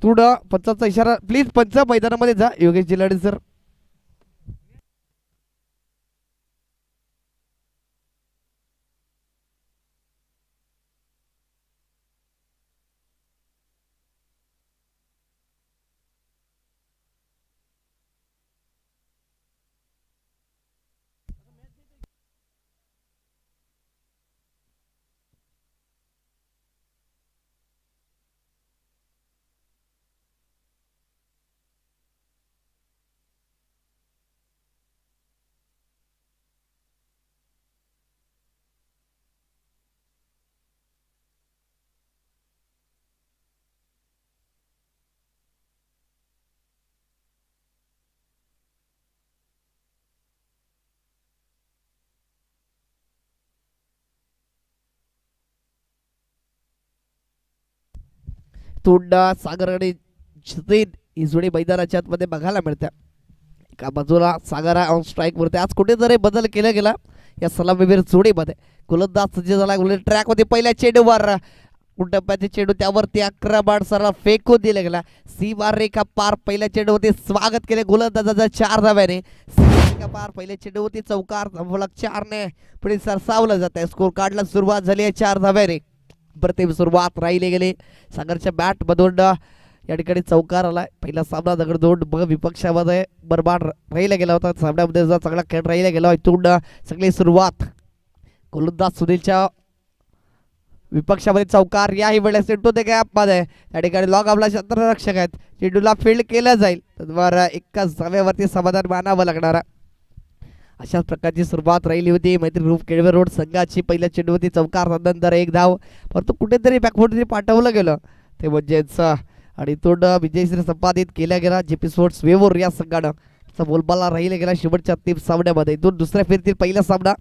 थोडा पंचाचा इशारा प्लीज पंच मैदानामध्ये जा योगेश जिल्हाडे सर. तोंडा सागर आणि जतीन ही जोडी मैदानाच्या आतमध्ये बघायला मिळते. एका बाजूला सागरा ऑन स्ट्राईक वरती. आज कुठेतरी बदल केला गेला या सलामीवीर जोडीमध्ये. गोलंदाज सज्ज झाला ट्रॅक मध्ये पहिल्या चेंडूवर टप्प्याचे चेंडू त्यावरती आक्रमण सरळ फेकून दिला गेला. सीमा रेखा पार पहिल्या चेंडूवरती स्वागत केले गोलंदाजाचा 4 धाव्याने. सीमा रेखा पार पहिल्या चेंडूवरती चौकार फलक 4 ने पुढे सरसावलं जात आहे. स्कोर कार्डला सुरुवात झाली आहे 4 धाव्याने. प्रथम सुरुवात राहिली गेली सागरच्या बॅट मधून या ठिकाणी चौकार आलाय. पहिला सामना दगडधोड विपक्षामध्ये बरबाद राहिला गेला होता. सामन्यामध्ये चांगला खेळ राहिला गेला. इथून सगळी सुरुवात गोलंदाज सुनीलच्या विपक्षामध्ये चौकार. याही वेळेस चेंडू ते गॅपमध्ये या ठिकाणी लॉग आपला क्षेत्ररक्षक आहेत. चेंडूला फील्ड केलं जाईल तर एकाच धाव्यावरती समाधान मानावं लागणार. अशाच प्रकारची सुरुवात राहिली होती मैत्री ग्रुप केळवे रोड संघाची. पहिल्या चेंडूवरती चौकार नंतर 1 धाव परंतु कुठेतरी बॅकफुटने पाठवलं गेलं ते म्हणजेच आणि तोंड विजयश्री संपादित केला गेला जेपी स्पोर्ट्स वेवोर या संघानं बोलबाला राहिला गेला शेवटच्या 3 सामन्यामध्ये. दुसऱ्या फेरीतील पहिला सामना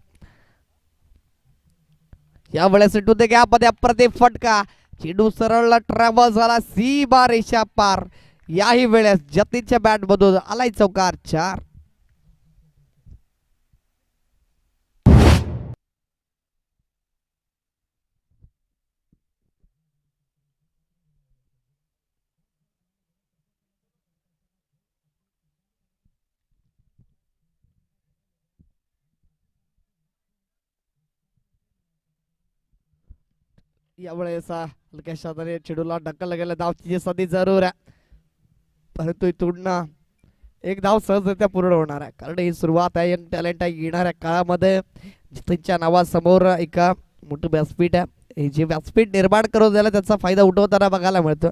या वेळेस चेंडू ते गॅपमध्ये अप्रतिम फटका. चेंडू सरळ ट्रॅव्हल झाला सीमा रेषा पार. याही वेळेस जतीनच्या बॅट मधून आलाय चौकार 4. यावेळेस हलक्याशा चेंडूला ढकलला गेला. धावची संधी जरूर आहे परंतु इथून 1 धाव सहजरित्या पूर्ण होणार आहे कारण ही सुरुवात आहे. यंग टॅलेंट आहे. येणाऱ्या काळामध्ये जितेनच्या नावासमोर एक मोठं व्यासपीठ आहे. हे जे व्यासपीठ निर्माण करून द्यायला त्याचा फायदा उठवताना बघायला मिळतो.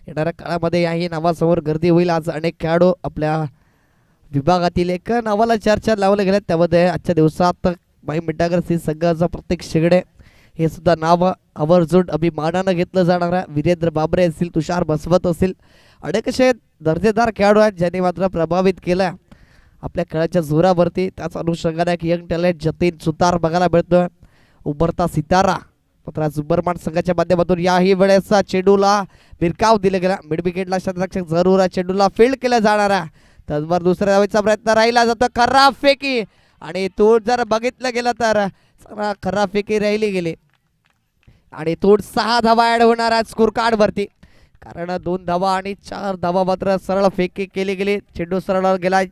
येणाऱ्या काळामध्ये याही नावासमोर गर्दी होईल. आज अनेक खेळाडू आपल्या विभागातील एक नावाला चर्चा लावले गेले. त्यामध्ये आजच्या दिवसात भाई मिठागर सिंह संघाचा प्रत्येक शेगडे हे सुद्धा नाव आवर्जून अभिमानानं घेतलं जाणार आहे. वीरेंद्र बाबरे असतील, तुषार बसवत असतील, अनेक असे दर्जेदार खेळाडू आहेत ज्यांनी मात्र प्रभावित केलं आपल्या खेळाच्या जोरावरती. त्याच अनुषंगाने एक यंग टॅलेंट जतीन सुतार बघायला मिळतोय. उभरता सितारा मात्र सुबरमान संघाच्या माध्यमातून याही वेळेस चेंडूला भिरकाव दिला गेला. मिड विकेटला क्षेत्ररक्षक जरूर चेंडूला फील्ड केलं जाणार आहे. त्याचबरोबर दुसऱ्या धावेचा प्रयत्न राहिला जातो. खराब फेकी आणि तो जर बघितलं गेलं तर खराब फेकी राहिली गेली आणि तो 6 धावा ऍड होणार आहेत स्कोर कार्ड वरती कारण 2 धावा आणि 4 धावा मात्र सरळ फेकी केली गेली. चेंडू सरळ गेला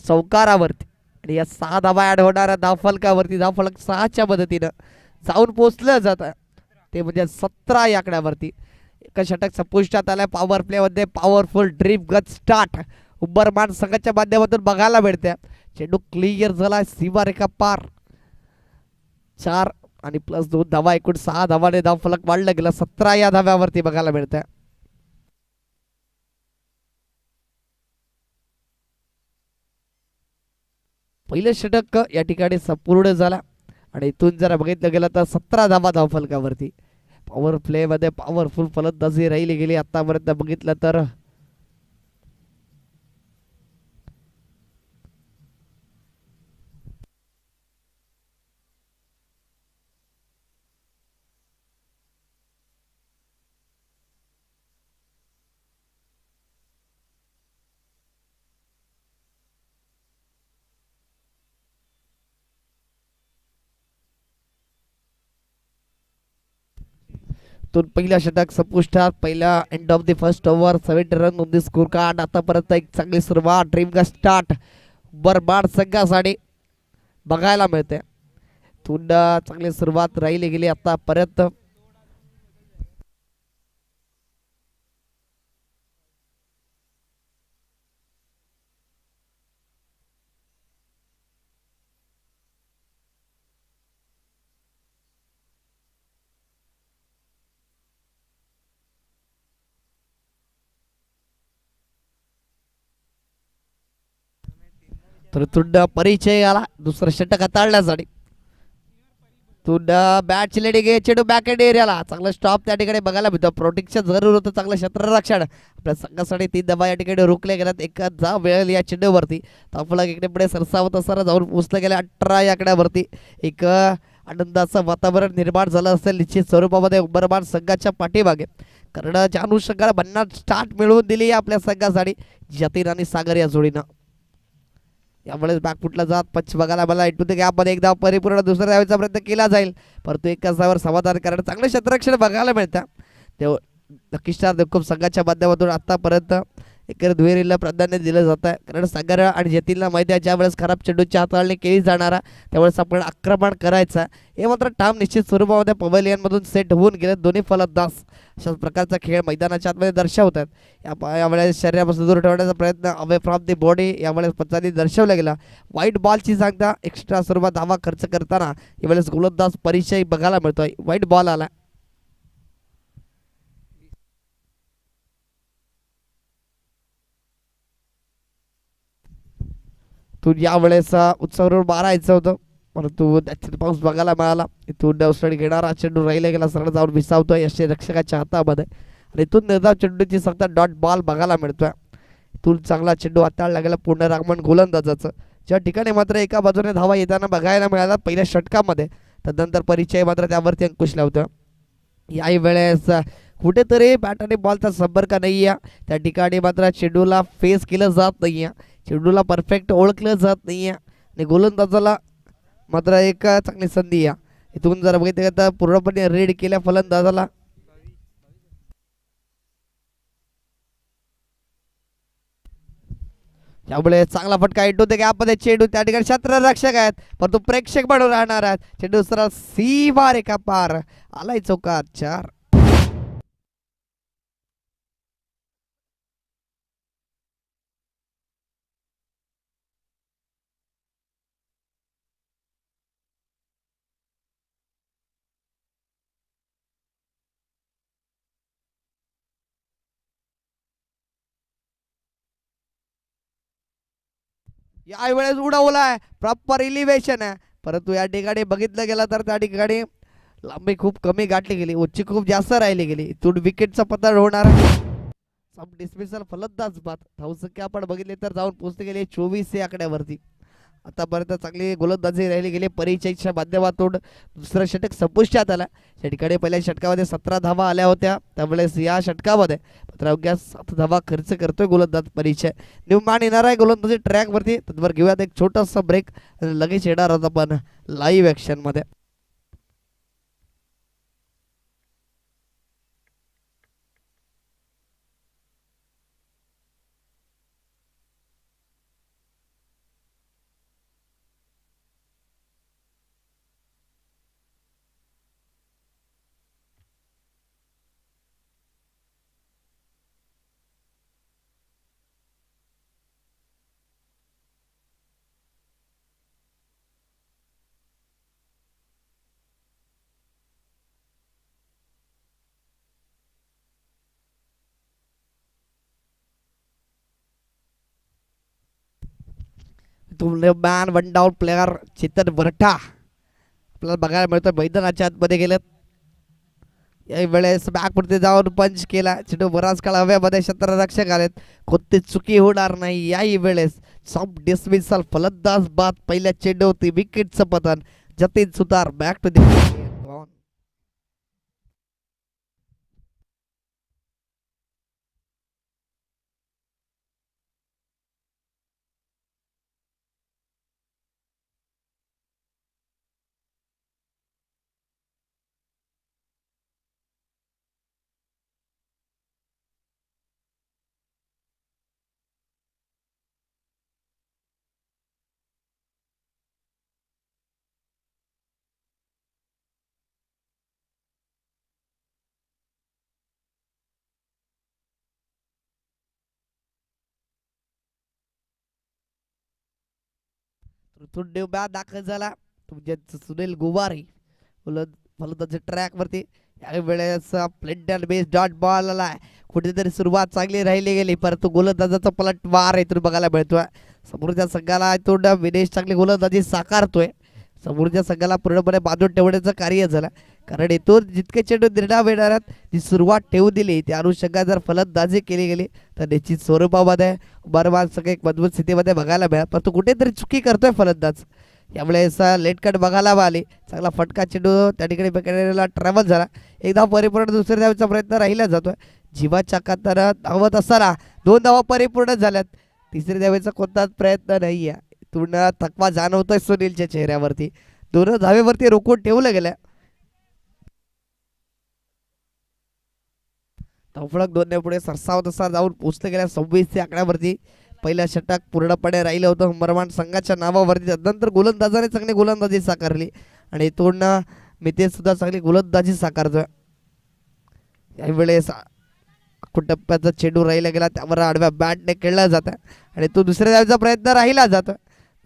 चौकारावरती आणि या 6 धावा ऍड होणाऱ्या धावफलकावरती धावफलक 6च्या मदतीनं जाऊन पोचलं जातं ते म्हणजे 17 या आकड्यावरती. एका षटक संपुष्टात आलाय. पॉवर प्ले मध्ये पॉवरफुल ड्रीप गट स्टार्ट उंबरमान संघाच्या माध्यमातून बघायला मिळते. चेंडू क्लिअर झाला सीमा रेखा पार. 4 आणि प्लस 2 धावा एकूण 6 धावाने धावफलक वाढलं गेलं. 17 या धाव्यावरती बघायला मिळतं. पहिलं षटक या ठिकाणी संपूर्ण झाला आणि इथून जर बघितलं गेलं तर 17 धावा धावफलकावरती. पॉवर प्ले मध्ये पॉवरफुल फलंदाजी राहिली गेली आतापर्यंत बघितलं तर. इथून पहिला षटक संपुष्टात. पहिला end of the first over. 70 run on the score card. आतापर्यंत एक चांगली सुरुवात ड्रीम का स्टार्ट बरबाड संघासाठी बघायला मिळते. इथून चांगली सुरुवात राहिली गेली आतापर्यंत. तर तुंड परिचय आला दुसरं षटक हाताळण्यासाठी. तुंड बॅट चिलेडी घे चेडू बॅक एंड एरियाला. चांगलं स्टॉप त्या ठिकाणी बघायला मिळतं. प्रोटेक्शन जरूर होतं. चांगलं क्षेत्ररक्षण आपल्या संघासाठी 3 धावा या ठिकाणी रोखले गेल्यात. एका जा वेळ या चेंडूवरती ताफला इकडे पुढे सरसावत असताना जाऊन पोचलं गेल्या 18 या आकड्यावरती. एक आनंदाचं वातावरण निर्माण झालं असेल निश्चित स्वरूपामध्ये उंबरमान संघाच्या पाठीमागे. कारण ज्या अनुषंगाला भन्नाट स्टार्ट मिळवून दिली आपल्या संघासाठी जतीन आणि सागर या जोडीनं. यामुळे बॅकफुटला जात पंच बघायला मला इटू ते गॅपमध्ये एकदा परिपूर्ण दुसऱ्या धावेचा प्रयत्न केला जाईल, परंतु एकाच धावावर समाधान कारण चांगलं क्षेत्ररक्षण बघायला मिळतं. तेव्हा नक्कीच खूप संघाच्या माध्यमातून आतापर्यंत एकतर दुहेरीला प्राधान्य दिलं जातं आहे. कारण सागर आणि जतीनला माहिती आहे ज्या वेळेस खराब चेंडूची हाताळणी केली जाणार त्यावेळेस आपण आक्रमण करायचं. हे मात्र ठाम निश्चित स्वरूपामध्ये पवेलियनमधून सेट होऊन गेले दोन्ही फलंदाज. अशाच प्रकारचा खेळ मैदानाच्या आतमध्ये दर्शवतात. यावेळेस शरीरापासून दूर ठेवण्याचा प्रयत्न अवे फ्रॉम दी बॉडी यावेळेस पंचांनी दर्शवला गेला. वाईट बॉलची सांगता एक्स्ट्रा स्वरूपात धावा खर्च करताना यावेळेस गोलंदाज परिचय बघायला मिळतोय. वाईट बॉल आला. तू यावेळेस उत्सवावर मारायचं होतं परंतु त्याच्यात पाऊस बघायला मिळाला. इथून डावसडी घेणारा चेंडू राहिला गेला सरळ जाऊन विसावतोय यश रक्षकाच्या हातामध्ये आणि इथून निर्धाव चेंडूची सत्ता डॉट बॉल बघायला मिळतोय. इथून चांगला चेंडू हाताळला गेला पूर्ण रागमन गोलंदाजाचं. ज्या ठिकाणी मात्र एका बाजूने धावा येताना बघायला मिळाला पहिल्या षटकामध्ये, त्यानंतर परिचय मात्र त्यावरती अंकुश लावतो. याही वेळेस कुठेतरी बॅट आणि बॉलचा संपर्क नाही आहे. त्या ठिकाणी मात्र चेंडूला फेस केलं जात नाही आहे. चेंडूला परफेक्ट ओळखलं जात नाही आहे आणि गोलंदाजाला मात्र एक चांगली संधी आहे. इथून जर बघितलं तर पूर्णपणे रीड केल्या फलंदाजाला. त्यामुळे चांगला फटका येतो ते गॅपमध्ये चेंडू त्या ठिकाणी क्षेत्ररक्षक आहेत परंतु प्रेक्षक म्हणून राहणार आहेत. चेंडू सरळ सीमा रेखा पार आलाय चौकात 4. यावेळेस उडवलाय प्रॉपर इलिव्हेशन आहे परंतु या ठिकाणी बघितलं गेलं तर त्या ठिकाणी लांबी खूप कमी गाठली गेली, उंची खूप जास्त राहिली गेली. इथून विकेटचा पतन होणार. सब डिस्मिसल फलंदाज बाद. धावसंख्या आपण बघितली तर जाऊन पोहोचते गेले 24 या आकड्यावरती. आतापर्यंत चांगली गोलंदाजी राहिली गेली परिचयच्या माध्यमातून. दुसरं षटक संपुष्टात आला. या ठिकाणी पहिल्या षटकामध्ये 17 धावा आल्या होत्या त्यावेळेस या षटकामध्ये मात्र अवघ्या 7 धावा खर्च करतोय गोलंदाज परिचय. निवमान येणार आहे गोलंदाजी ट्रॅकवरती. त्यावर घेऊयात एक छोटासा ब्रेक लगेच येणार आहोत आपण लाईव्ह ॲक्शनमध्ये. तुमने मॅन वन डाऊन प्लेअर चेतन वरठा आपल्याला बघायला मिळतं मैदानाच्या आतमध्ये गेलेत. याही वेळेस बॅकवरती जाऊन पंच केला. चेंडू बराच काळ हव्यामध्ये क्षेत्ररक्षक आलेत. कोणती चुकी होणार नाही. याही वेळेस सब डिसमिसल फलंदाज बाद. पहिल्या चेंडूवरती विकेटचं पतन. जतीन सुतार बॅक टू द तो डेब्या दाखल झाला तुमचे सुनील गुवारी फलंदाजी ट्रॅक वरती. यावेळेस प्लेट अँड बेस डॉट बॉल आलाय. कुठेतरी सुरुवात चांगली राहिली गेली परंतु गोलंदाजाचा पलटवार इथून बघायला मिळतोय. समोरच्या संघाला इथून विनेश चांगली गोलंदाजी साकारतोय. समोरच्या संघाला पूर्णपणे बाजूत ठेवण्याचं कार्य झालं कारण इथून जितके चेंडू निर्णाव येणार आहेत ती सुरुवात ठेवू दिली त्या अनुषंगाने जर फलंदाजी केली गेली तर निश्चित स्वरूपामध्ये बरोबर सगळे एक मजबूत स्थितीमध्ये बघायला मिळाल परंतु कुठेतरी चुकी करतोय फलंदाज. यावेळेस लेट कट बघायला आली. चांगला फटका चेंडू त्या ठिकाणी पकडलेला ट्रॅव्हल झाला. एकदा परिपूर्ण दुसऱ्या धावेचा प्रयत्न राहिला जातोय. जीवाच्या कातर धावत असताना 2 धावा परिपूर्ण झाल्यात. तिसऱ्या धावेचा कोणताच प्रयत्न नाही आहे. पूर्ण थकवा जाणवतोय सुनीलच्या चेहऱ्यावरती. 2 धावेवरती रोखून ठेवलं गेलं. धावफलक 2 पुढे सरसावत असा जाऊन पोहोचले गेल्या 26 आकड्यावरती. पहिलं षटक पूर्णपणे राहिलं होतं मरमान संघाच्या नावावरती. त्यानंतर गोलंदाजाने चांगली गोलंदाजी साकारली आणि इथून मितेश सुद्धा चांगली गोलंदाजी साकारतोय. यावेळेस टप्प्याचा चेंडू राहिला गेला त्यावर आडव्या बॅटने खेळला जातं आणि तो दुसऱ्या धावेचा प्रयत्न राहिला जातो.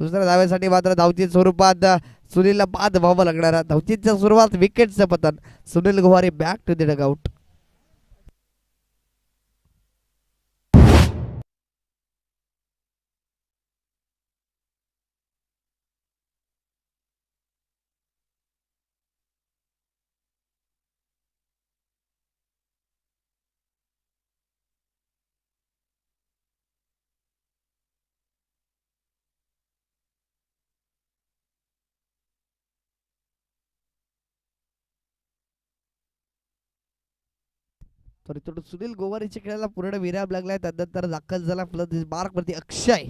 दुसऱ्या धावेसाठी मात्र धावती स्वरूपात सुनीलला बाद व्हावं लागणार. धावतीच्या सुरुवात विकेटचं पतन. सुनील गुवारी बॅक टू द डगआउट. तर इथून सुनील गोवारीच्या खेळाला पूर्ण विराम लागलाय. त्यानंतर दाखल झाला फलंदाजी मार्कवरती अक्षय.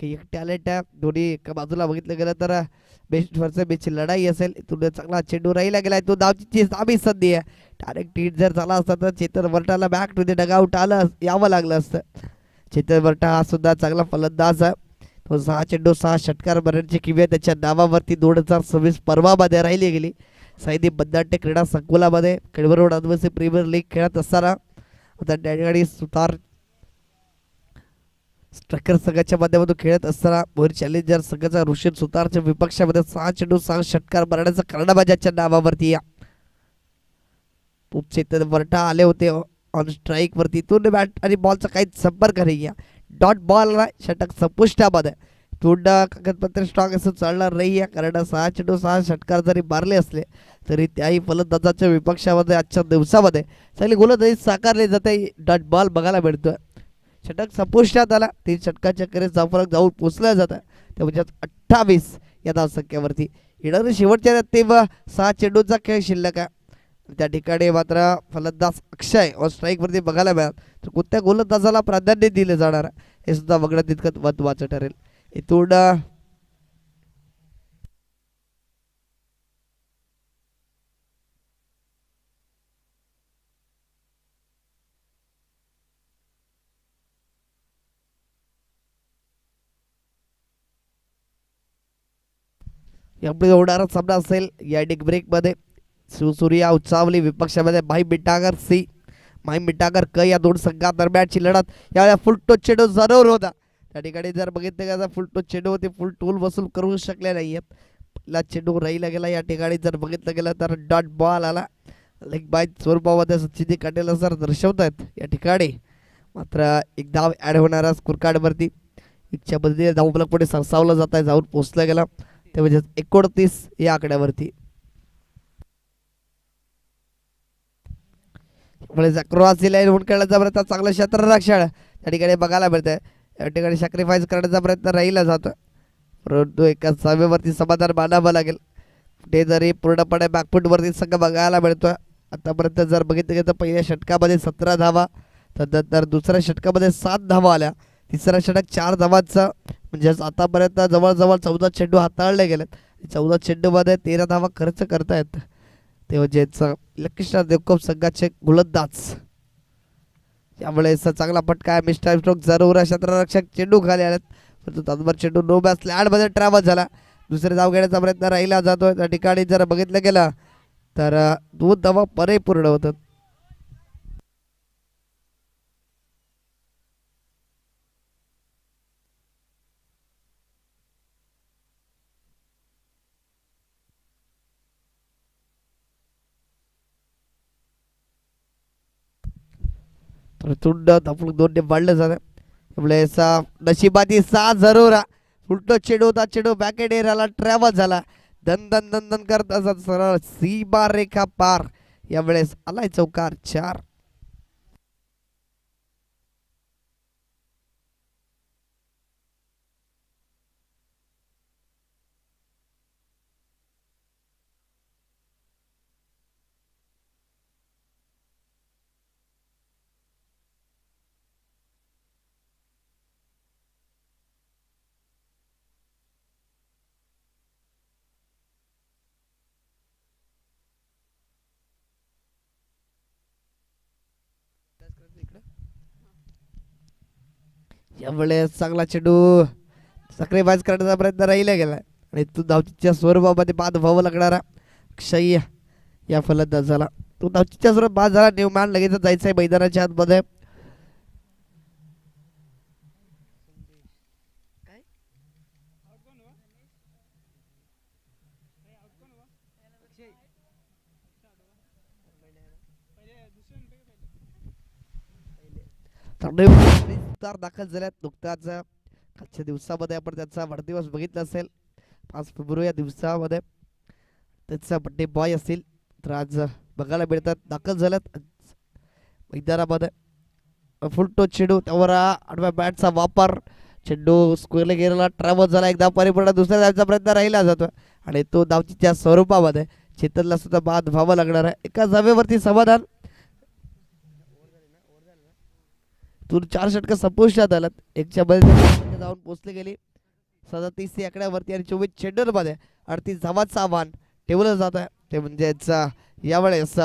एक टॅलेंट आहे दोन्ही एका बाजूला बघितलं गेलं तर बेस्ट वर्सेस बेस्टची लढाई असेल. इथून चांगला चेंडू राहिला गेलाय. तो धावची सामी संधी आहे. डायरेक्ट हिट जर झाला असता तर चेतन वर्टाला बॅक टू द डगआउट यावं लागलं असतं. चेतन वर्टा हा सुद्धा चांगला फलंदाज आहे. तो 6 चेंडू 6 षटकार भरण्याची किंवा त्याच्या नावावरती 2026 पर्वामध्ये राहिली गेली. साईदीप बंदाटे क्रीडा संकुलामध्ये केळवरोड आदिवासी प्रीमियर लीग खेळत असताना आता त्या ठिकाणी सुतार स्ट्रायकर संघाच्या माध्यमातून खेळत असताना भोर चॅलेंजर संघाचा ऋषभ सुतारच्या विपक्षामध्ये 6 चेंडू 6 षटकार भरण्याचा कर्णबाजाच्या नावावरती या चेतन वर्टा आले होते ऑन स्ट्राईक वरती. तो बॅट आणि बॉलचा काहीच संपर्क नाही. डॉट बॉल षटक संपुष्टामध्ये. थोडा कागदपत्र स्ट्रॉंग असं चालणार नाही आहे कारण 6 चेंडू 6 षटकार जरी मारले असले तरी त्याही फलंदाजाच्या विपक्षामध्ये आजच्या दिवसामध्ये चांगली गोलंदाजी साकारली जाते. डॉट बॉल बघायला मिळतोय. षटक संपुष्टात आला. 3 षटकाच्या करेस धावफलक जाऊन पोचलं जातं. त्यामुळे 28 या धावसंख्येवरती येणारे शेवटच्या तेव्हा 6 चेंडूचा खेळ शिल्लक आहे. त्या ठिकाणी मात्र फलंदाज अक्षय ऑन स्ट्राईक वरती बघायला मिळाल तर कोणत्या गोलंदाजाला प्राधान्य दिले जाणार हे सुद्धा बघणं तितकंच महत्त्वाचं ठरेल. इथून यापुढे होणारा सामना असेल या डिक ब्रेकमध्ये. शिवसूर्या उचावली विपक्षामध्ये माही मिठागर सी माही मिठागर क या 2 संघादरम्यानची लढत यावेळेला फुल टोच चेंडू जरूर होता. त्या ठिकाणी जर बघितलं गेलं फुल टोच चेंडू होते फुल टोल वसूल करू शकले नाही आहेत. पहिला चेंडू राहिला गेला. या ठिकाणी जर बघितलं गेलं तर डॉट बॉल आला. लेग बाय स्वरूपामध्ये सचिन काटेला सर दर्शवत आहेत. या ठिकाणी मात्र एक धाव ॲड होणारा स्कोर कार्डवरती इच्छा पद्धतीने धावफलक पुढे सरसावलं जात आहे. जाऊन पोचलं गेला ते म्हणजे 29 या आकड्यावरती. क्रॉसची लाईन होऊन खेळण्याचा प्रयत्न चांगलं क्षेत्ररक्षण त्या ठिकाणी बघायला मिळतंय. या ठिकाणी सॅक्रिफाईस करण्याचा प्रयत्न राहिला जातो परंतु एका सहाव्यावरती समाधान मानावं लागेल. ते जरी पूर्णपणे बॅकफूटवरती संघ बघायला मिळतोय. आतापर्यंत जर बघितलं गेलं तर पहिल्या षटकामध्ये 17 धावा त्यानंतर दुसऱ्या षटकामध्ये 7 धावा आल्या. तिसऱ्या षटक 4 धावांचं म्हणजे आतापर्यंत जवळजवळ 14 चेंडू हाताळले गेलेत. 14 चेंडूमध्ये 13 धावा खर्च करतायत ते म्हणजे लक्ष्मण देवकोप संघाचे गोलंदाज. त्यामुळे चांगला फटका आहे. मिस्टर स्ट्रोक जरूर क्षेत्ररक्षक चेंडू खाली आलेत परंतु तात्पर चेंडू नो बॅस लँडमध्ये ट्रॅव्हल झाला. दुसरे धाव घेण्याचा प्रयत्न राहिला जातोय. त्या ठिकाणी जर बघितलं गेलं तर 2 धावा परिपूर्ण होतात. तर तुंड आपण दोन वाढलं जातं त्यावेळेस नशिबाची साथ जरूर उलट चेडू होता चेडू बॅकेट एरियाला ट्रॅव्हल झाला दन दन दन दन करत असत सरळ सीमा रेखा पार यावेळेस आलाय चौकार 4. यावेळेस चांगला चेंडू सक्रियबाज करण्याचा प्रयत्न राहिला गेला आणि तो धावचीच्या स्वरूपामध्ये बाद व्हावं लागणारा क्षय या फलंदाजाला तो धावचीच्या स्वरूपात बाद झाला न्यूमॅन लगेच जायचंय मैदानाच्या आतमध्ये दाखल झाल्यात नुकताच आजच्या दिवसामध्ये आपण त्याचा वाढदिवस बघितला असेल 5 फेब्रुवारी या दिवसामध्ये त्याचा बड्डे बॉय असेल तर आज बघायला मिळतात दाखल झाल्यात मैदानामध्ये फुल टोच चेंडू त्यावर आडव्या बॅटचा वापर चेंडू स्क्वेअरला गेलेला ट्रॅव्हल झाला एकदा परिपूर्ण दुसऱ्या धावचा प्रयत्न राहिला जातो आणि तो धावचीच्या स्वरूपामध्ये चेतनला सुद्धा बाद व्हावं लागणार आहे एका जागेवरती समाधान तूर 4 षटकं संपुष्टात आलात एकच्या मध्ये जाऊन पोहोचली गेली 37 आकड्यावरती आणि 24 चेंडूमध्ये 38 धावांचं आव्हान ठेवलं जात आहे ते म्हणजेच यावेळेस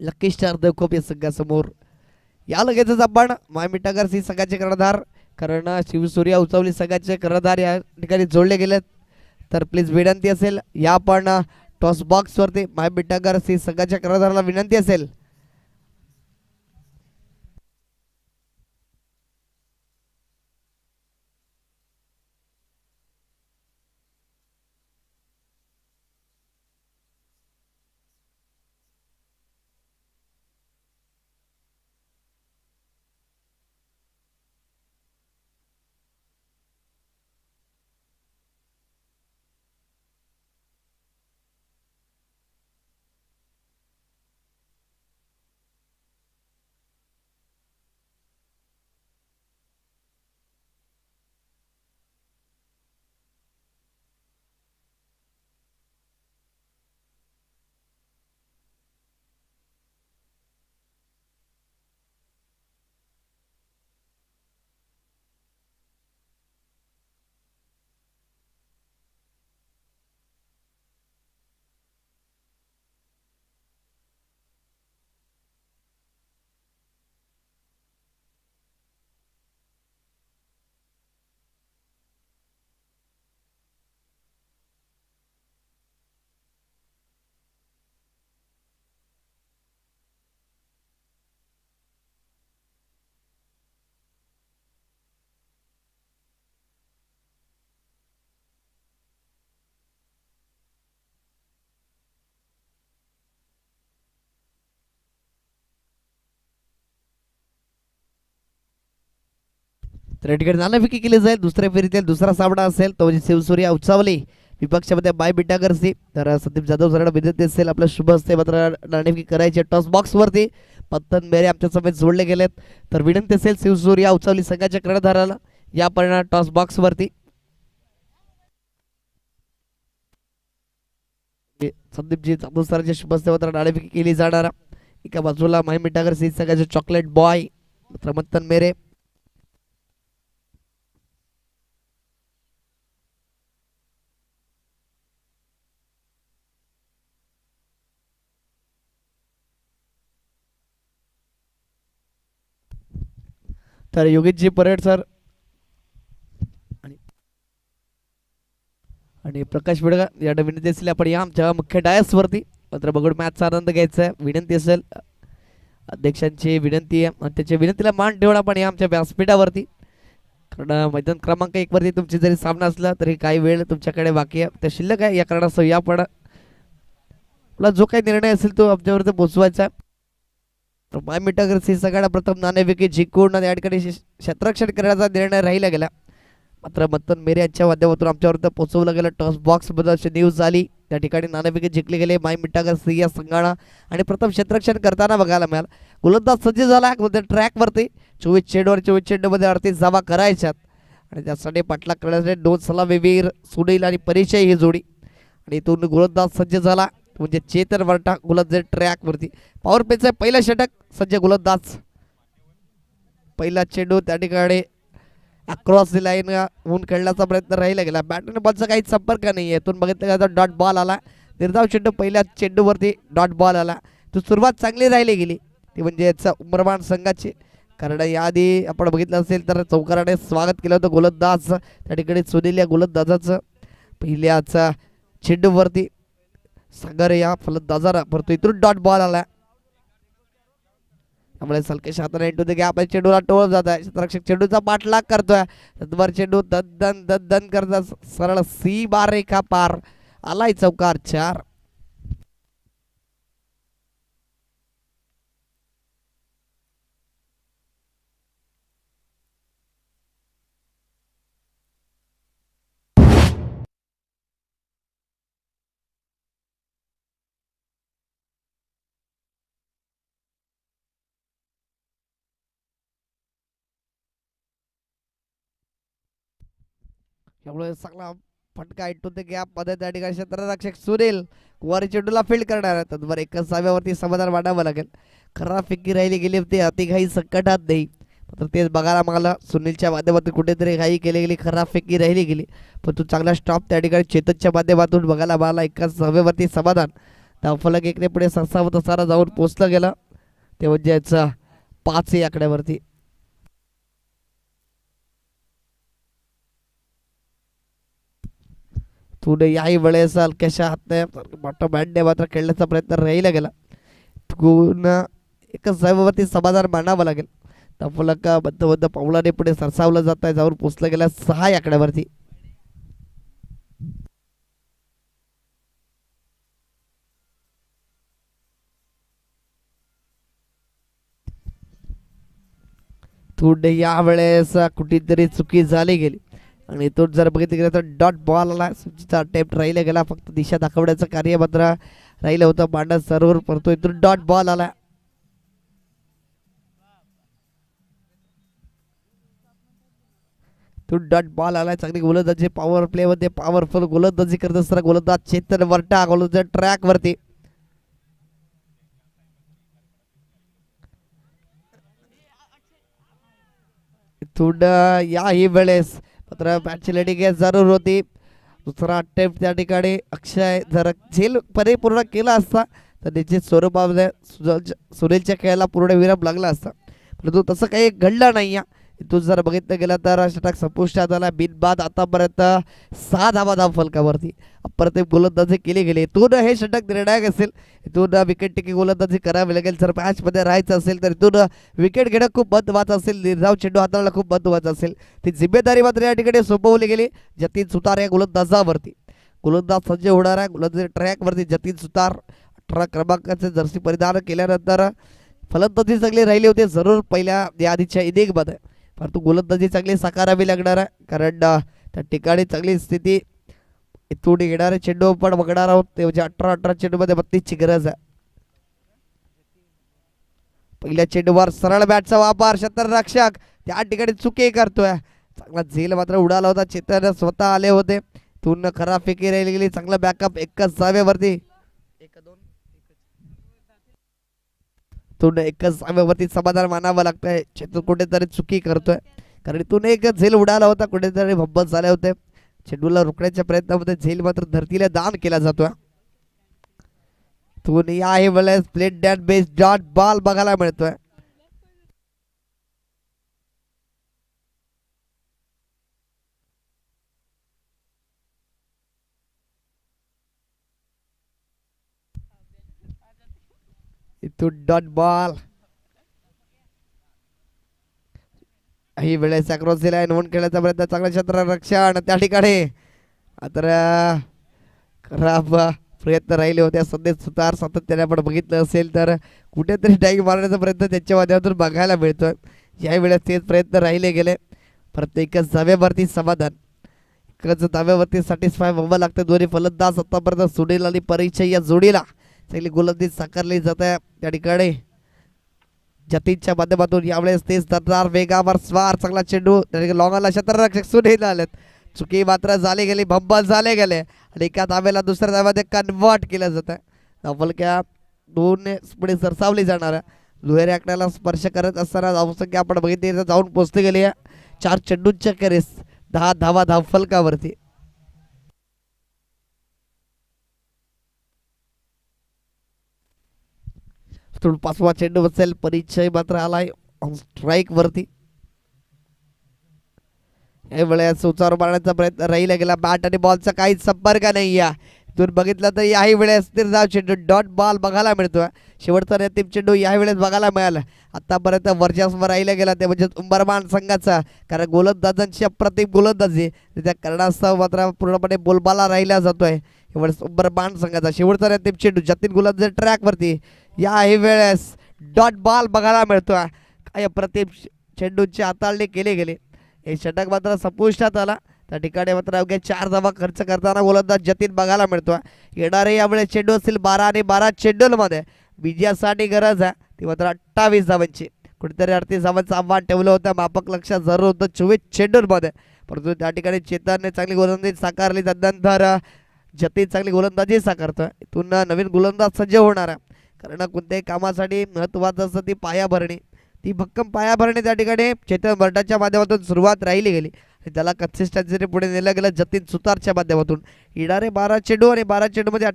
लकी स्टार देवखोप या संघासमोर या लगेचच आपण मायमिटागर सी संघाचे कर्णधार कारण शिवसूर्या उचवली संघाचे कर्णधार या ठिकाणी जोडले गेलेत तर प्लीज विनंती असेल या आपण टॉस बॉक्सवरती मायमिटागर सी संघाच्या कर्णधाराला विनंती असेल तर या ठिकाणी नाणेफेकी केली जाईल दुसऱ्या फेरीतील दुसरा सामना असेल तो म्हणजे शिवसूर्या उचावली विपक्षामध्ये बाय बिटागरसी तर संदीप जाधव सरांना विनंती असेल आपल्या शुभ हस्ते मात्र नाणेफेकी करायची टॉस बॉक्सवरती पत्तन मेरे आमच्या समेत जोडले गेलेत तर विनंती असेल शिवसूर्या उचावली संघाच्या कर्णधाराला या परिणाम टॉस बॉक्सवरती संदीपजी जाधव सरांच्या शुभ हस्ते मात्र नाणेफेकी केली जाणार एका बाजूला माय बिटागरसी संघाचे चॉकलेट बॉय मात्र पत्तन मेरे तर योगेशजी परेड सर आणि प्रकाश बेडगा यांना विनंती असेल आपण या आमच्या मुख्य डायसवरती मात्र बघून मॅचचा आनंद घ्यायचा आहे विनंती असेल अध्यक्षांची विनंती आहे आणि त्याच्या विनंतीला मान ठेवून आपण या आमच्या व्यासपीठावरती कारण मैदान क्रमांक 1 वरती तुमची जरी सामना असला तरी काही वेळ तुमच्याकडे बाकी आहे त्या शिल्लक आहे या कारणास्तव या पण आपला जो काही निर्णय असेल तो आमच्यावरती पोचवायचा आहे मायमिटागरसी सगळ्यात प्रथम नाणेफेकी जिंकून या ठिकाणी क्षेत्ररक्षण करण्याचा निर्णय राहिला गेला. मात्र मत्तन मेरे यांच्या माध्यमातून आमच्यावर पोहोचवलं गेलं. टॉस बॉक्स बद्दलची न्यूज आली. त्या ठिकाणी नाणेफेकी जिंकले गेले मायमिटागरसी या संघानं आणि प्रथम क्षेत्ररक्षण करताना बघायला मिळालं. गोलंदाज सज्ज झाला ट्रॅकवरती 24 चेंडूवर 24 चेंडूमध्ये 38 धावा करायच्यात आणि त्यासाठी पाठलाग करण्यासाठी 2 सलामीवीर सुनील आणि परिचय ही जोडी आणि इथून गोलंदाज सज्ज झाला म्हणजे चेतन वरटा गोलंदाज ट्रॅकवरती. पॉवर प्लेचं पहिलं षटक सज्ज गोलंदाज. पहिला चेंडू त्या ठिकाणी अक्रॉस दी लाईन होऊन खेळण्याचा प्रयत्न राहिला गेला. बॅट बॉलचा काही संपर्क नाही. इथून बघितलं तर डॉट बॉल आला. निर्धाव चेंडू पहिल्या चेंडूवरती डॉट बॉल आला. तो सुरुवात चांगली राहिली गेली ती म्हणजे याचा उमरमान संघाची. कारण याआधी आपण बघितलं असेल तर चौकाराने स्वागत केलं होतं गोलंदाज त्या ठिकाणी सुनील या गोलंदाजाचं. पहिल्याचा चेंडूवरती सागर या फलंदाजाला परंतु इथून डॉट बॉल आला. त्यामुळे सलकेश हाताने इंटू द गॅप चेंडूला टोळ जात आहे. क्षेत्ररक्षक चेंडूचा पाठलाग करतोय. तत्वर चेंडू दन दन करता सरळ सी बार रेखा पार आलाय चौकार 4. त्यामुळे चांगला फटका इंटू द गॅप मध्ये त्या ठिकाणी क्षेत्ररक्षक सुनील वर चेंडूला फील्ड करणार आहे. तत्वर 1 समाधान वाढावं लागेल. खरा फिकी राहिली गेली होती अति घाई संकटात नाही. मात्र तेच बघायला मला सुनीलच्या माध्यमातून कुठेतरी घाई केली गेली. खरा फिकी राहिली गेली पण तू चांगला स्टॉप त्या ठिकाणी चेतनच्या माध्यमातून बघायला मला 1 समाधान. धावफलक 1 पुढे सरसावत सारा जाऊन पोचलं गेलं ते म्हणजे याचा 5 या आकड्यावरती. थोडे याही वेळेस हलक्याशा हातने मोठा बॅटने मात्र खेळण्याचा प्रयत्न राहिला गेला. पुन्हा 1 समाधान मानावं लागेल. धावफलक बद्ध पावलाने पुढे सरसावलं जात आहे जाऊन पोचलं गेला 6 या आकड्यावरती. थोडे या वेळेस कुठेतरी चुकी झाली गेली आणि तो जर बघितलं गेलं तर डॉट बॉल आला. सुचीचा अटेम्प्ट राहिला गेला. फक्त दिशा दाखवण्याचं कार्य मात्र राहिलं होतं मांडस सरोवर परंतु इथून डॉट बॉल आला. तो डॉट बॉल आला. चांगली गोलंदाजी पॉवर प्ले मध्ये पॉवरफुल गोलंदाजी करत असताना गोलंदाज चेतन वरटा गोलंदाज ट्रॅक वरती. थोडं याही वेळेस मात्र बॅटची लेडिंग जरूर होती. दुसरा अटेम्प्ट त्या ठिकाणी अक्षय जर झेल परिपूर्ण केला असता तर निश्चित स्वरूपामध्ये सुनीलच्या खेळाला पूर्ण विराम लागला असता परंतु तसं काही घडलं नाही. इथून जर बघितलं गेलं तर षटक संपुष्टात आला. बिनबाद आतापर्यंत 6 धावा धाव फलकावरती अप्रतिम गोलंदाजी केली गेली. इथून हे षटक निर्णायक असेल. इथून विकेट टेकिंग गोलंदाजी करावी लागेल. जर मॅचमध्ये राहायचं असेल तर इथून विकेट घेणं खूप महत्त्वाचं असेल. निर्धाव चेंडू हाताळणं खूप महत्त्वाचं असेल. ती जिम्मेदारी मात्र या ठिकाणी सोपवली गेली जतीन सुतार या गोलंदाजावरती. गोलंदाज सज्ज होणार आहे. गोलंदाजी ट्रॅकवरती जतीन सुतार 18 क्रमांकाचे जर्सी परिधान केल्यानंतर फलंदाजी चांगली राहिली होती जरूर पहिल्या या आधीच्या इनिंगमध्ये परंतु गोलंदाजी चांगली साकारावी लागणार आहे कारण त्या ठिकाणी चांगली स्थिती इथून येणारे चेंडू पण बघणार आहोत ते म्हणजे 18 चेंडूमध्ये 32ची गरज आहे. पहिल्या चेंडूवर सरळ बॅटचा वापर क्षेत्ररक्षक त्या ठिकाणी चुकी करतोय. चांगला झेल मात्र उडाला होता. चेतन स्वतः आले होते. तून खरा फेकी राहिली गेली. चांगला बॅकअप 1 धावेवरती. 1 धावेवरती समाधान मानावं लागतंय. चेतन कुठेतरी चुकी करतोय कारण इथून एक झेल उडाला होता. कुठेतरी भब्बत झाले होते. चेंडूला रोखण्याच्या प्रयत्नामध्ये झेल मात्र धरतीला दान केला जातोय. तून याही वेळेस प्लेट डॅट बेस डॉट बॉल बघायला मिळतोय. इथून डॉट बॉल ही वेळेस अक्रॉस दिलाय. नोंद खेळण्याचा प्रयत्न चांगला क्षेत्ररक्षण त्या ठिकाणी मात्र खराब प्रयत्न राहिले होते. संदेश सुतार सातत्याने आपण बघितलं असेल तर कुठेतरी डाईग मारण्याचा प्रयत्न त्यांच्या माध्यमातून बघायला मिळतोय. यावेळेस तेच प्रयत्न राहिले गेले, परंतु एकच धाब्यावरती समाधान, एकच धाब्यावरती सॅटिस्फाय व्हावं लागतं. दोन्ही फलंदाज आतापर्यंत सुनील आणि परीक्षा या जोडीला चांगली गोलंदाजी साकारली जात आहे. त्या ठिकाणी जतीनच्या माध्यमातून यावेळेस तेच दरदार वेगावर स्वार, चांगला चेंडू लॉंगाला क्षेत्ररक्षक सुनील आलेत. चुकी मात्र झाली गेली, भंबल झाले गेले आणि एका धाब्याला दुसऱ्या धाब्यामध्ये कन्वर्ट केलं जातं. धावफलक्या दोन पुढे सरसावली जाणार आहे. दुहेरी आकड्याला स्पर्श करत असताना धावसंख्या आपण बघितली जाऊन पोहोचली गेली आहे 4 चेंडूंच्या करेस 10 धावा धावफलकावरती. पाचवा चेंडू बसेल, परिचय मात्र आलाय स्ट्राईक वरती. यावेळेस उचार मारण्याचा प्रयत्न राहिला गेला, बॅट आणि बॉलचा काहीच संपर्क नाही. इथून बघितलं तर याही वेळेस निर्धाव चेंडू डॉट बॉल बघायला मिळतोय. शेवटचा अंतिम चेंडू याही वेळेस बघायला मिळाला. आतापर्यंत वर्चस्व राहिला गेला ते म्हणजे उंबरमान संघाचा, कारण गोलंदाजांची अप्रतिम गोलंदाजी त्या कारणास्तव मात्र पूर्णपणे बोलबाला राहिला जातोय यावेळेस उंबरमान संघाचा. शेवटचा अंतिम चेंडू जतीन गोलंदाज ट्रॅकवरती याही वेळेस डॉट बॉल बघायला मिळतोय. काय अप्रतिम चेंडूंची हाताळणी केली गेली. हे षटक मात्र संपुष्टात आला. त्या ठिकाणी मात्र अवघ्या 4 धावा खर्च करताना गोलंदाज जतीन बघायला मिळतोय. येणारे यावेळेस चेंडू असतील 12 आणि 12 चेंडूंमध्ये विजयासाठी गरज आहे ती मात्र 28 धावांची. कुठेतरी 38 धावांचं आव्हान ठेवलं होतं, मापक लक्षात जरूर होतं 24 चेंडूंमध्ये, परंतु त्या ठिकाणी चेतनने चांगली गोलंदाजी साकारली. त्यानंतर जतीन चांगली गोलंदाजी साकारतोय. इथून नवीन गोलंदाज सज्ज होणार आहे, कारण कोणत्याही कामासाठी महत्त्वाचं असतं ती पायाभरणी. ती भक्कम पायाभरणी त्या ठिकाणी चेतन बर्टाच्या माध्यमातून सुरुवात राहिली गेली आणि त्याला कन्सिस्टन्सीने पुढे नेलं गेलं जतीन सुतारच्या माध्यमातून. येणारे 12 चेंडू आणि 12 चेंडूमध्ये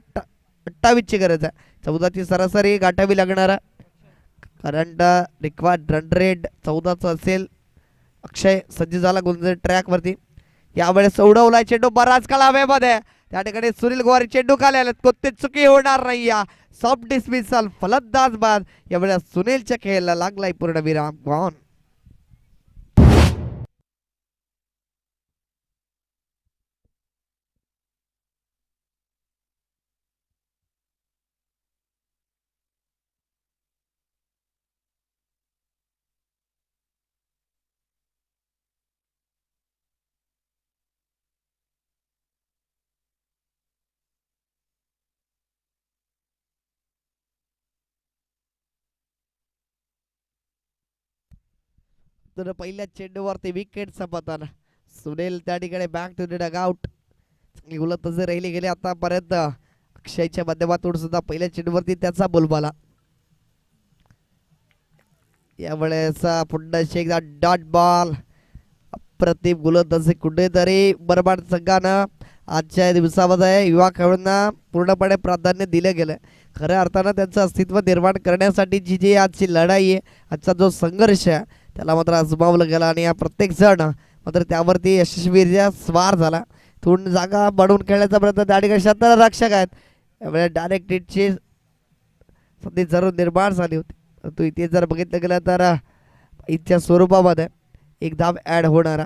28ची गरज आहे. 14ची सरासरी गाठावी लागणार, कारण रिक्वायर्ड रन रेट 14चं असेल. अक्षय सज्ज झाला गोलंदाजी ट्रॅकवरती. यावेळेस उडवलाय चेंडू बराच काळ हवेमध्ये. त्या ठिकाणी सुनील गोवारी चेंडू खाली आलेत, कोणती चुकी होणार नाही. सॉफ्ट डिस्मिसल, फलंदाज बाद. यावेळेस सुनीलच्या खेळाला लागलाय पूर्ण विराम. गॉन. तर पहिल्या चेंडूवरती विकेटचा पतन. सुनील त्या ठिकाणी बॅक टू द डगआउट. चांगली गोलंदाजी राहिली गेली आतापर्यंत. अक्षयच्या माध्यमातून सुद्धा पहिल्या चेंडूवरती त्याचा बोलबाला. यावेळेस पुन्हा एकदा डॉट बॉल. अप्रतिम गोलंदाजी कुठेतरी बरबाड संघानं आजच्या दिवसामध्ये युवा खेळाडूंना पूर्णपणे प्राधान्य दिलं गेलं. खऱ्या अर्थानं त्यांचं अस्तित्व निर्माण करण्यासाठी जी आजची लढाई आहे, आजचा जो संघर्ष आहे त्याला मात्र आजमावलं गेला आणि या प्रत्येक जण मात्र त्यावरती यशस्वीरित्या स्वार झाला. थोडी जागा बनवून खेळण्याचा प्रयत्न त्या ठिकाणी क्षेत्ररक्षक आहेत. यावेळेस डायरेक्ट हिटची संधी जरूर निर्माण झाली होती, परंतु इथे जर बघितलं गेलं तर इथच्या स्वरूपामध्ये एक धाव ॲड होणारा.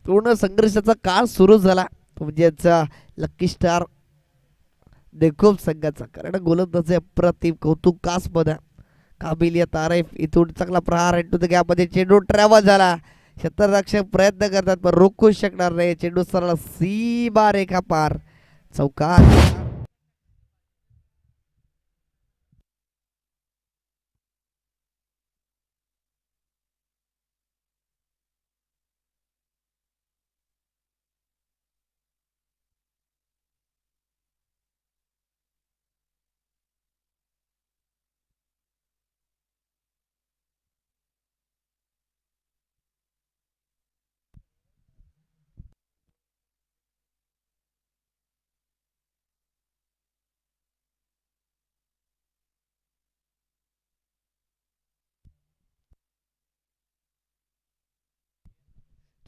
पूर्ण संघर्षाचा काळ सुरू झाला तो म्हणजे लकी स्टार देखूब संघाचा, कारण गोलंदाजी अप्रतिम कौतुकास्पद काबिलियत तारीफ. इथून चांगला प्रहार इंटू द गॅपमध्ये चेंडू ट्रॅव्हल झाला. क्षेत्ररक्षक प्रयत्न करतात पण रोखू शकणार नाही. चेंडू सरळ सीमा रेखा पार चौकार.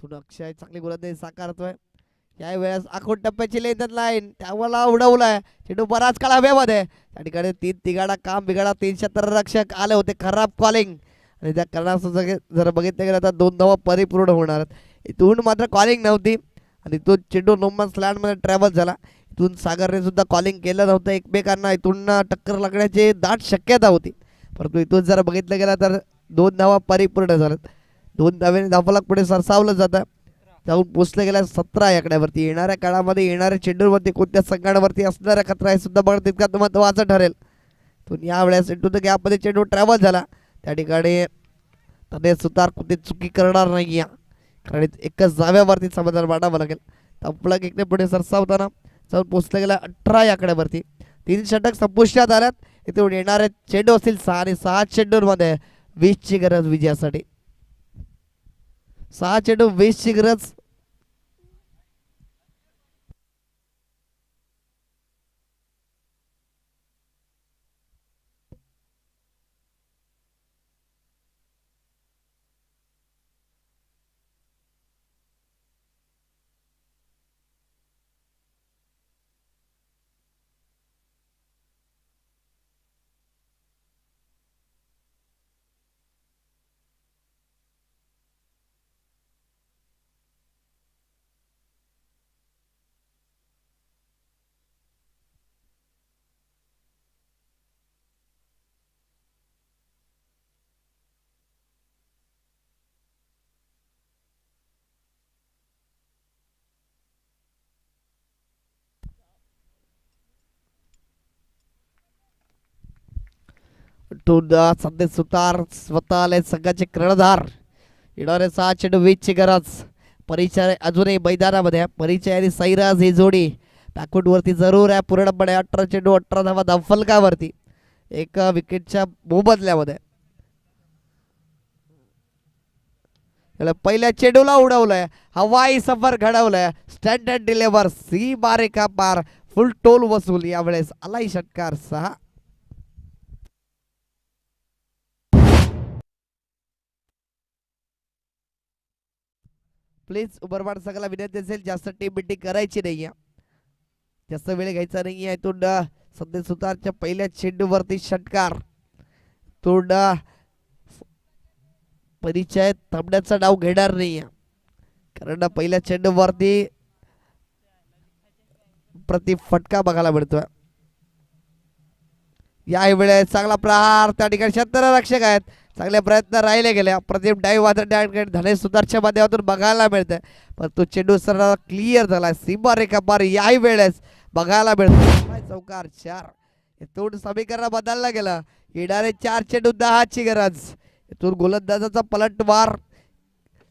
अक्षय चांगली गोलंदाजी साकारतोय. यावेळेस आखून टप्प्याची लेंथन लाईन त्याला उडवलाय. चेंडू बराच काळ हवेमध्ये. त्या ठिकाणी 3 तिघाडा काम बिघाडा 3 क्षेत्ररक्षक आले होते. खराब कॉलिंग आणि त्या कारणास्तव जर बघितलं गेलं तर 2 धावा परिपूर्ण होणार. इथून मात्र कॉलिंग नव्हती आणि तो चेंडू नोमन्स लँडमध्ये ट्रॅव्हल झाला. इथून सागरने सुद्धा कॉलिंग केलं नव्हतं एकमेकांना. इथून टक्कर लागण्याची दाट शक्यता होती, परंतु इथून जर बघितलं गेलं तर 2 धावा परिपूर्ण झाल्यात. 2 धावेने धावफलक पुढे सरसावलं जातं. जाऊन पोचलं गेल्या 17 आकड्यावरती. येणाऱ्या काळामध्ये येणाऱ्या चेंडूवरती कोणत्या संघावरती असणारा खतरा हे सुद्धा बघणं तितकं महत्त्वाचं ठरेल. तो यावेळेस इंटू द गॅपमध्ये चेंडू ट्रॅव्हल झाला. त्या ठिकाणी त्याने सुतार कुठे चुकी करणार नाही, कारण एकच जाव्यावरती समाधान मांडावं लागेल. धावफलक इकडे पुढे सरसावताना जाऊन पोचलं गेला 18 आकड्यावरती. 3 षटक संपुष्टात आल्यात. इथून येणारे चेंडू असतील 6 आणि 6 चेंडूंमध्ये 20ची गरज विजयासाठी. 6 चेंडू 20ची गरज. सध्या सुतार स्वतःला संघाचे कर्णधार. येणारे 6 चेंडू 20ची गरज. परिचय अजूनही मैदानामध्ये. परिचय आणि सैराज ही जोडी बॅकफूट वरती जरूर आहे पूर्णपणे. 18 चेंडू 18 धावा धावफलकावरती, एका विकेटच्या मोबदल्यामध्ये. पहिल्या चेंडूला उडवलंय, हवाई सफर घडवलंय. स्टँडर्ड डिलेव्हर सी मारे का पार, फुल टोल वसूल. यावेळेस आलाय षटकार 6. प्लीज उबरवाड संघाला विनंती असेल, जास्त टीम मिटिंग करायची नाहीये, जास्त वेळ घ्यायचा नाहीये. इथून सध्या सुतारच्या पहिल्या चेंडूवरती षटकार. तोंड परिचय थांबण्याचा डाव घेणार नाहीये, कारण पहिल्या चेंडूवरती प्रति फटका बघायला मिळतोय. यावेळेस चांगला प्रहार. त्या ठिकाणी क्षेत्ररक्षक आहेत, चांगले प्रयत्न राहिले गेले. अप्रतिम डाईव्ह धनेश सुतारच्या माध्यमातून बघायला मिळतंय, पण तो चेंडू सरळ क्लिअर झाला. सीमा रेखा पार याही वेळेस बघायला मिळतो. चौकार 4. इथून समीकरण बदललं गेलं. येणारे 4 चेंडू 10ची गरज. इथून गोलंदाजाचा पलटवार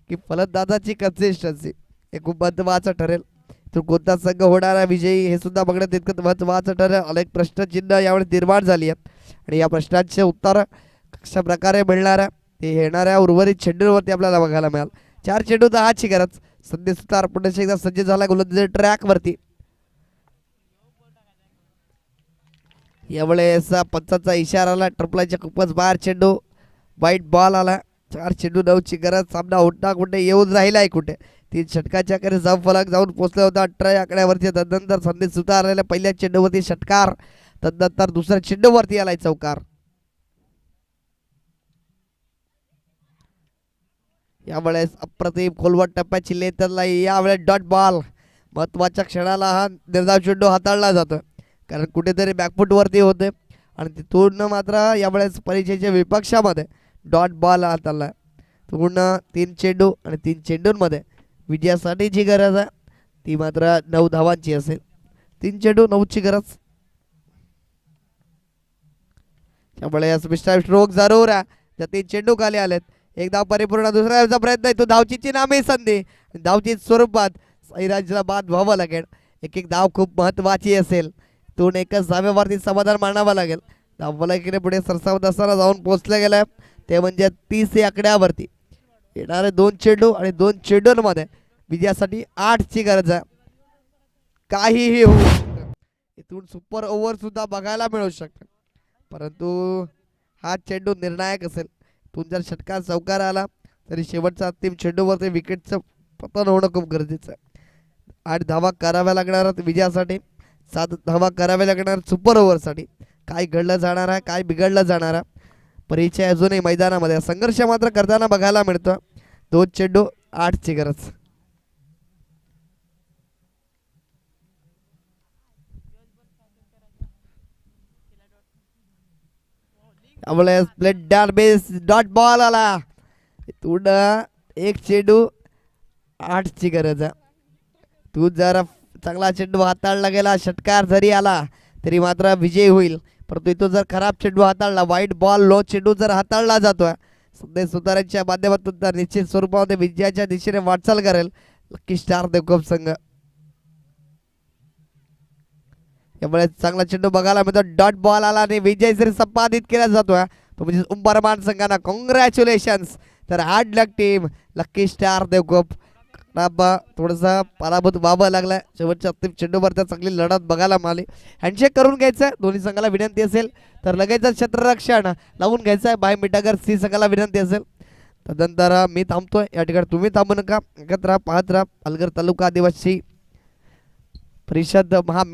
की फलंदाजाची कन्सिस्टन्सी हे खूप महत्वाचं ठरेल. तो कोणता संघ होणार आहे विजयी हे सुद्धा बघणं तितकं महत्वाचं ठरेल. अनेक प्रश्नचिन्ह यावेळी निर्माण झाली आहेत, आणि या प्रश्नांचे उत्तर कशा प्रकारे मिळणार आहे ते येणाऱ्या उर्वरित चेंडूवरती आपल्याला बघायला मिळाल. 4 चेंडू 10ची गरज. सध्या सुतार पुन्हा एकदा सज्ज झाला गोलंदाजी ट्रॅक वरती. यावेळेस पंचाचा इशारा आला. ट्रिपलाच्या खूपच बाहेर चेंडू, वाईट बॉल आला. 4 चेंडू 9ची गरज. सामना उठना कुठे येऊन राहिलाय कुठे. 3 षटकाच्या आकडे फलक जाऊन पोहोचला होता 18 आकड्यावरती. तदनंतर संदेश सुतार आलेल्या पहिल्या चेंडूवरती षटकार. तदनंतर दुसऱ्या चेंडूवरती आलाय चौकार. यावेळेस अप्रतिम खोलवट टप्प्याची लेतरला. यावेळेस डॉट बॉल. महत्वाच्या क्षणाला हा निर्धाव चेंडू हाताळला जातो, कारण कुठेतरी बॅकफूट वरती होते, आणि तिथून मात्र यावेळेस परिचयाच्या विपक्षामध्ये डॉट बॉल हाताळला. पूर्ण 3 चेंडू आणि 3 चेंडूंमध्ये विजयासाठी जी गरज आहे ती मात्र 9 धावांची असेल. 3 चेंडू 9ची गरज. त्यामुळे स्ट्रोक जरूर आहे. त्या 3 चेंडू खाली आलेत. एक धाव परिपूर्ण. दुसऱ्या प्रयत्न आहे तो धावचीची नामी संधी. धावची स्वरूपात सैराजला बाद व्हावं लागेल. एक धाव खूप महत्वाची असेल. तून एकच धाव्यावरती समाधान मानावं लागेल. धावफलकाने पुढे सरसावत असताना जाऊन पोहोचले गेलाय ते म्हणजे 30 आकड्यावरती. येणारे 2 चेंडू आणि 2 चेंडूंमध्ये विजयासाठी 8ची गरज आहे. काहीही होऊ शकतं. इथून सुपर ओव्हर सुद्धा बघायला मिळू शकतं, परंतु हा चेंडू निर्णायक असेल. इथून जर षटकार चौकार आला तरी शेवटचा अंतिम चेंडूवरती विकेटचं पतन होणं खूप गरजेचं आहे. 8 धावा कराव्या लागणार विजयासाठी, 7 धावा कराव्या लागणार सुपर ओव्हरसाठी. काय घडलं जाणार आहे, काय बिघडलं जाणार आहे, परिचय अजूनही मैदानामध्ये संघर्ष मात्र करताना बघायला मिळतो. 2 चेंडू 8ची गरज. त्यामुळे प्लेट डार बेस डॉट बॉल आला. इथून एक चेंडू 8 ची गरज आहे. तू जर चांगला चेंडू हाताळला गेला, षटकार जरी आला तरी मात्र विजय होईल. परंतु इथून जर खराब चेंडू हाताळला, वाईट बॉल लो चेंडू जर हाताळला जातोय संदेश सुतारांच्या माध्यमातून, तर निश्चित स्वरूपामध्ये विजयाच्या दिशेने वाटचाल करेल लकी स्टार देवकोप संघ. त्यामुळे चांगला चेंडू बघायला मिळतो. डॉट बॉल आला आणि विजय जरी संपादित केला जातोय तो म्हणजे उंबरमान संघांना कॉंग्रॅच्युलेशन्स. तर 8 लक टीम लकी स्टार देवकोप थोडंसं पराभूत व्हावं लागलाय. शेवटच्या अंतिम चेंडूवर त्या चांगली लढत बघायला मिळाली. हँडशेक करून घ्यायचं दोन्ही संघाला विनंती असेल तर लगेच क्षेत्ररक्षण लावून घ्यायचं आहे. बाय मिठागर सी संघाला विनंती असेल. तदनंतर मी थांबतोय या ठिकाणी, तुम्ही थांबू नका. एकत्र पाहत राहा पालघर तालुका आदिवासी परिषद महा